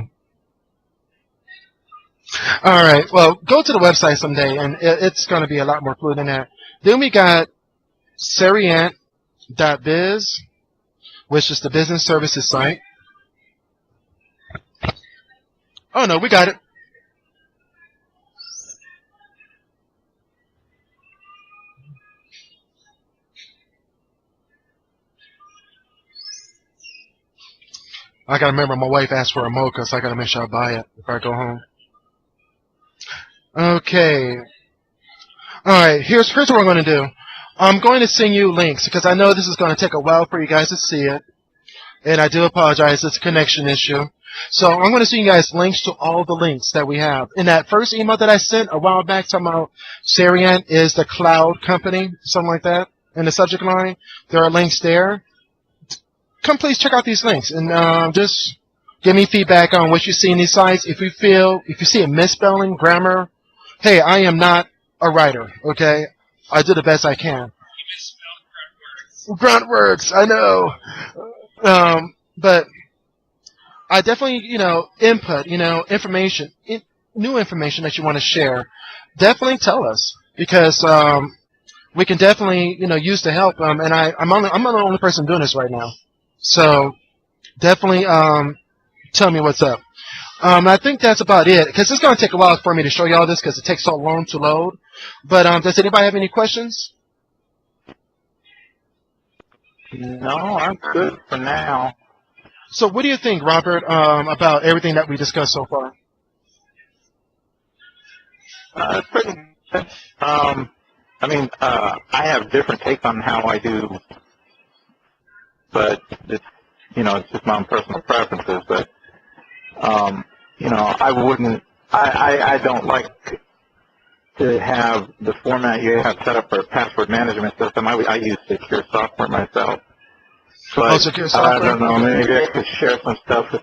All right. Well, go to the website someday, and it's going to be a lot more fluid than that. Then we got SereAnt.biz, which is the business services site. Oh, no, we got it. I got to remember my wife asked for a mocha, so I got to make sure I buy it if I go home. Okay. All right, here's what we're going to do. I'm going to send you links because I know this is going to take a while for you guys to see it. And I do apologize, it's a connection issue. So I'm going to send you guys links to all the links that we have. In that first email that I sent a while back talking about SereAnt is the cloud company, something like that, in the subject line, there are links there. Come please check out these links and just give me feedback on what you see in these sites. If you see a misspelling, grammar, hey, I am not a writer, okay? I do the best I can. Gruntworks, I know. But I definitely, input, information, new information that you want to share. Definitely tell us because we can definitely, use the help. And I'm the only person doing this right now. So definitely tell me what's up. I think that's about it because it's going to take a while for me to show you all this because it takes so long to load. But does anybody have any questions? No, I'm good for now. So what do you think, Robert, about everything that we discussed so far? It's pretty good. I have different takes on how I do, but it's just my own personal preferences. But I don't like to have the format you have set up for a password management system. I use secure software myself. But secure software? I don't know, maybe I could share some stuff.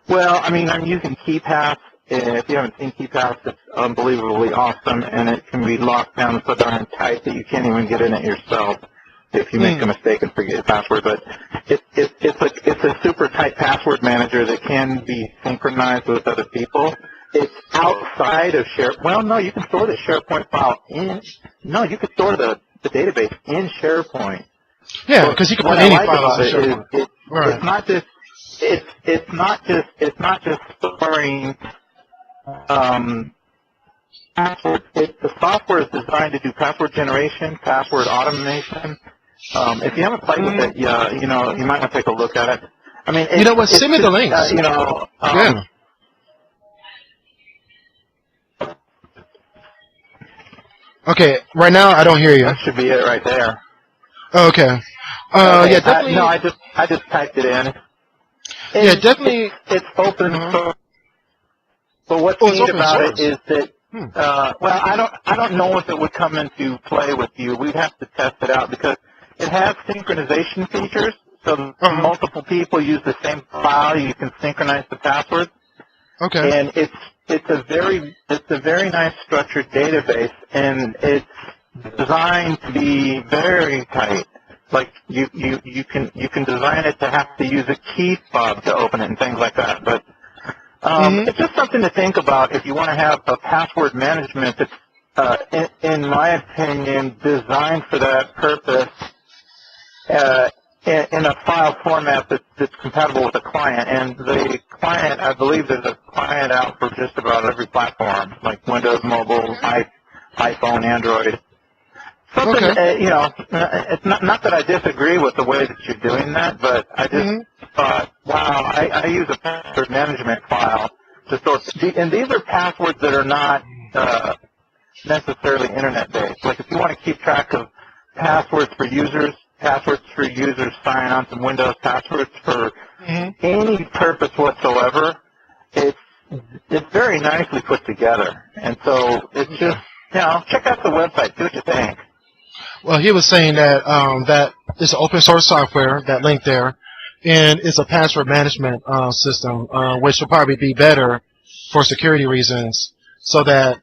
I'm using KeyPass. If you haven't seen KeyPass, it's unbelievably awesome, and it can be locked down so darn tight that you can't even get in it yourself if you make a mistake and forget your password. But it's a super tight password manager that can be synchronized with other people. It's outside of SharePoint. Well, no, you can store the SharePoint file in. No, you can store the database in SharePoint. Yeah, because you can put any files in SharePoint. Right. It's not just storing passwords. The software is designed to do password generation, password automation. If you haven't played with it, you might want to take a look at it. Send me the links. Yeah. Okay, right now I don't hear you. That should be it right there. Okay. Yeah, definitely. I just typed it in. Yeah, definitely. It's open source. But what's neat about it is that, I don't know if it would come into play with you. We'd have to test it out because it has synchronization features. So multiple people use the same file. You can synchronize the passwords. Okay. And it's a very nice structured database, and it's designed to be very tight. Like you can design it to have to use a key fob to open it and things like that. But Mm-hmm. It's just something to think about if you want to have a password management that's, in my opinion, designed for that purpose in a file format that's compatible with the client. And the client, I believe there's a client out for just about every platform, like Windows Mobile, iPhone, Android. Something, Okay. it's not that I disagree with the way that you're doing that, but I just thought, wow, I use a password management file to store, and these are passwords that are not necessarily internet-based. Like if you want to keep track of passwords for users sign-ons and Windows passwords for any purpose whatsoever, it's very nicely put together. And so it's just, check out the website, see what you think. Well, he was saying that that it's open source software, that link there, and it's a password management system, which will probably be better for security reasons, so that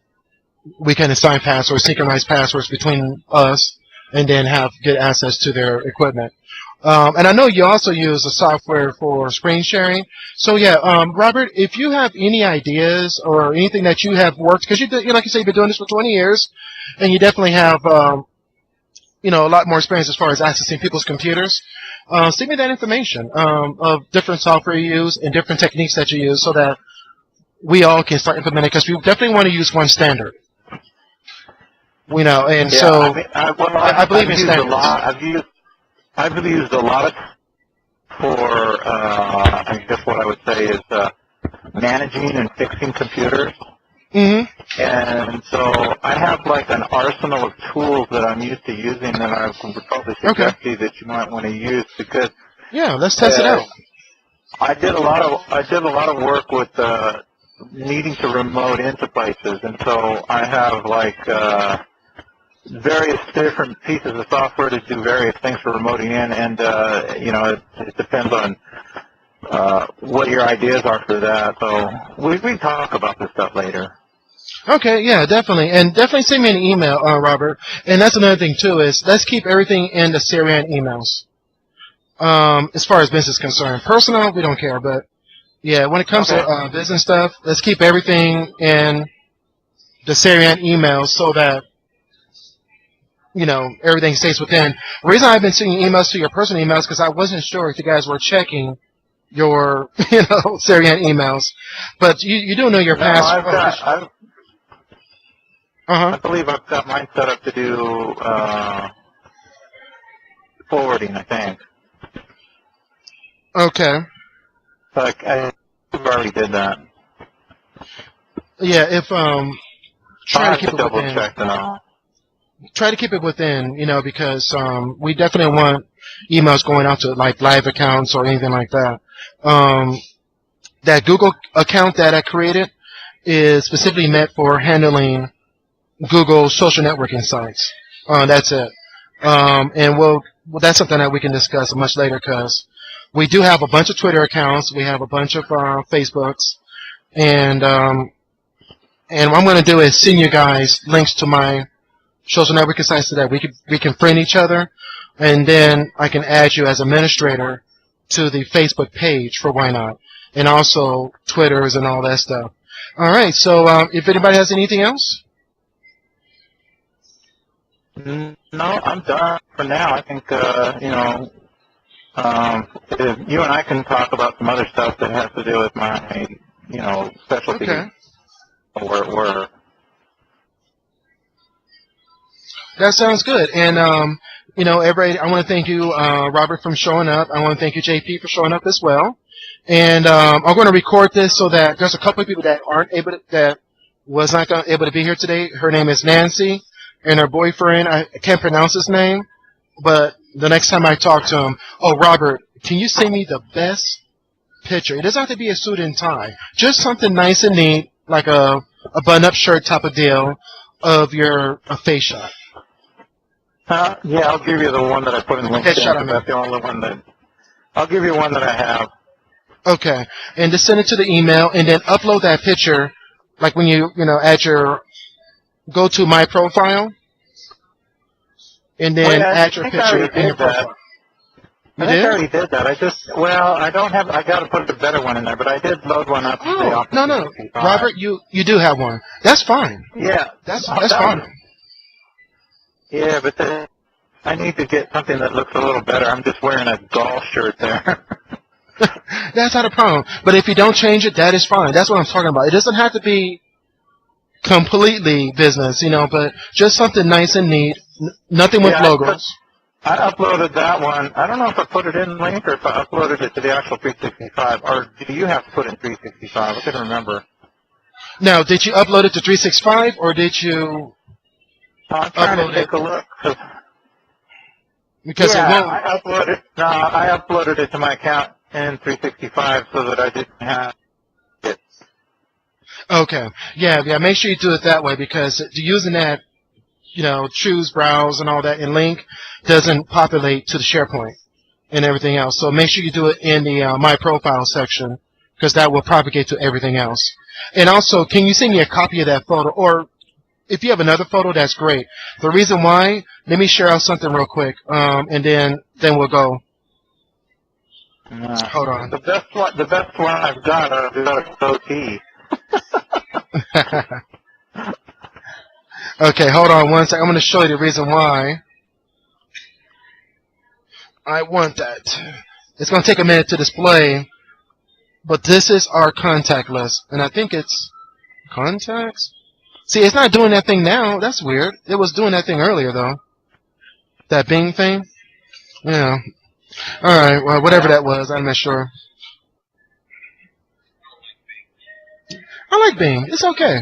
we can assign passwords, synchronize passwords between us, and then get access to their equipment. And I know you also use a software for screen sharing. So yeah, Robert, if you have any ideas or anything that you have worked, because like you say, you've been doing this for 20 years, and you definitely have a lot more experience as far as accessing people's computers. Send me that information of different software you use and different techniques that you use, so that we all can start implementing. Because we definitely want to use one standard. And so I believe in standards. I've used a lot for, I guess what I would say is managing and fixing computers. Mm-hmm. And so I have like an arsenal of tools that I'm used to using that I would probably suggest to you that you might want to use, because let's test it out. I did a lot of work with needing to remote into places, and so I have like various different pieces of software to do various things for remoting in, and it depends on what your ideas are for that. So we can talk about this stuff later. Okay, yeah, definitely. And definitely send me an email, Robert. And that's another thing, too, is let's keep everything in the SereAnt emails. As far as business is concerned. Personal, we don't care, but yeah, when it comes to business stuff, let's keep everything in the SereAnt emails, so that everything stays within. The reason I've been sending emails to your personal emails, because I wasn't sure if you guys were checking your, SereAnt emails. But you do know your password. I believe I've got mine set up to do forwarding, I think. Okay. Like, I already did that. Yeah, if try to keep it double within. check and all. Try to keep it within, because we definitely want emails going out to like live accounts or anything like that. That Google account that I created is specifically meant for handling Google social networking sites. That's it. And that's something that we can discuss much later, because we do have a bunch of Twitter accounts, we have a bunch of Facebooks, and what I'm going to do is send you guys links to my social networking sites so that we can friend each other, and then I can add you as administrator to the Facebook page for Why Not, and also Twitters and all that stuff. All right, so if anybody has anything else? No, I'm done for now. I think, if you and I can talk about some other stuff that has to do with my, specialty. Okay. Where That sounds good. And, everybody, I want to thank you, Robert, for showing up. I want to thank you, JP, for showing up as well. And I'm going to record this so that there's a couple of people that was not able to be here today. Her name is Nancy, and her boyfriend, I can't pronounce his name, but the next time I talk to him, Robert, can you send me the best picture? It doesn't have to be a suit and tie. Just something nice and neat, like a button-up shirt type of deal of your face shot. Yeah, I'll give you the one that I put in LinkedIn. That's the only one I'll give you one that I have. Okay, and just send it to the email, and then upload that picture, like when you go to my profile, and then add your picture in your profile. You I think I did? already did that. I don't have, I got to put a better one in there, but I did load one up. Oh, no. 365. Robert, you do have one. That's fine. Yeah. That's that fine. one- Yeah, but I need to get something that looks a little better. I'm just wearing a golf shirt there. That's not a problem. But if you don't change it, that is fine. That's what I'm talking about. It doesn't have to be completely business, but just something nice and neat. Nothing with logos. I uploaded that one. I don't know if I put it in link or if I uploaded it to the actual 365. Or do you have to put in 365? I couldn't remember. Now, did you upload it to 365 or did you I'm trying upload to take it? a look. Because Yeah, it won't. I uploaded it to my account in 365 so that I didn't have it. Okay. Yeah, make sure you do it that way because using that, choose, browse, and all that in link doesn't populate to the SharePoint and everything else. So make sure you do it in the My Profile section because that will propagate to everything else. And also, can you send me a copy of that photo? Or if you have another photo, that's great. The reason why, let me share out something real quick, and then we'll go. Hold on. The best one I've got is a OT. Okay, hold on one second. I'm going to show you the reason why I want that. It's going to take a minute to display, but this is our contact list, and I think it's contacts. See, it's not doing that thing now. That's weird. It was doing that thing earlier, though. That Bing thing? Yeah. All right, well, whatever that was, I'm not sure. I like Bing. It's okay.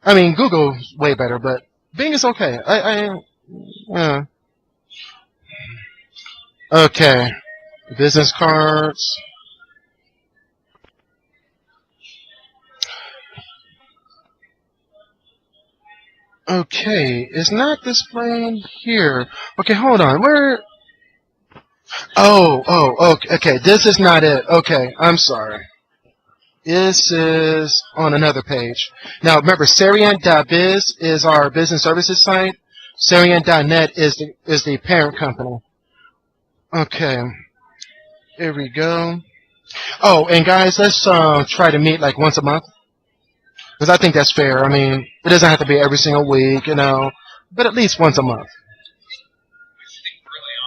I mean, Google's way better, but Bing is okay. Okay. Business cards. Okay, it's not displaying here. Okay, hold on. Where? Oh, okay. This is not it. Okay, I'm sorry. This is on another page. Now, remember, SereAnt.biz is our business services site. SereAnt.net is the parent company. Okay. Here we go. Oh, and guys, let's try to meet like once a month. Because I think that's fair. I mean, it doesn't have to be every single week, but at least once a month.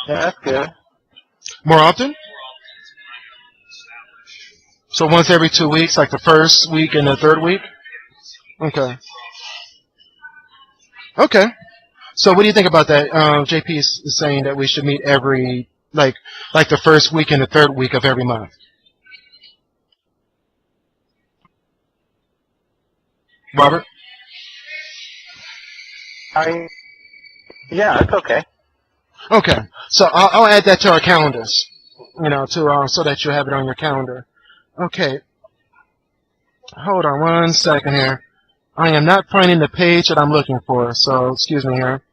Yeah, that's good. More often? So once every 2 weeks, like the first week and the third week? Okay. Okay. So what do you think about that? JP is saying that we should meet every, like the first week and the third week of every month. Robert? Yeah, it's okay. Okay. So I'll add that to our calendars, so that you have it on your calendar. Okay. Hold on one second here. I am not finding the page that I'm looking for, so excuse me here.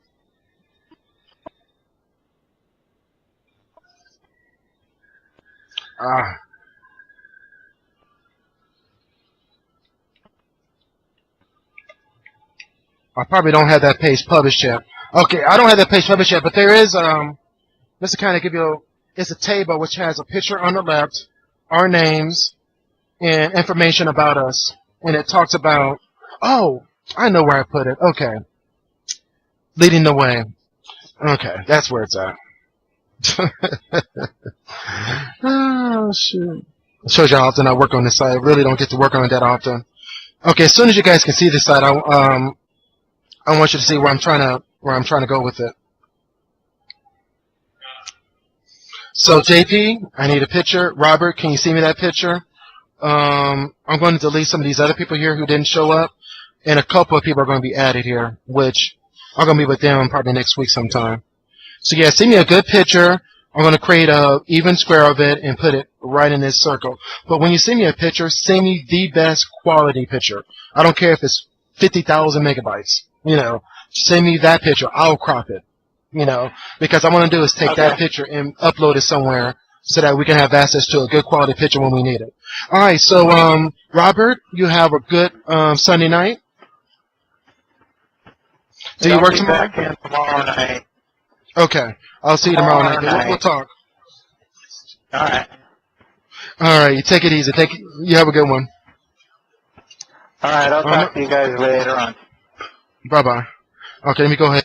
I probably don't have that page published yet. Okay, I don't have that page published yet, but there is, just to kind of give you, it's a table which has a picture on the left, our names, and information about us. And it talks about, oh, I know where I put it. Okay. Leading the way. Okay, that's where it's at. Oh, shoot. It shows you how often I work on this site. I really don't get to work on it that often. Okay, as soon as you guys can see this site, I want you to see where I'm trying to go with it. So JP, I need a picture. Robert, can you see me that picture? I'm going to delete some of these other people here who didn't show up, and a couple of people are going to be added here, which I'm going to be with them probably next week sometime. So yeah, send me a good picture. I'm going to create a even square of it and put it right in this circle. But when you send me a picture, send me the best quality picture. I don't care if it's 50,000 megabytes. Send me that picture. I'll crop it. Because I want to do is take that picture and upload it somewhere so that we can have access to a good quality picture when we need it. All right, so Robert, you have a good Sunday night. Do you work tomorrow? Back in tomorrow night. Okay, I'll see you tomorrow night. We'll talk. All right. All right, you take it easy. You have a good one. All right, I'll talk to you guys later on. Bye-bye. Okay, let me go ahead.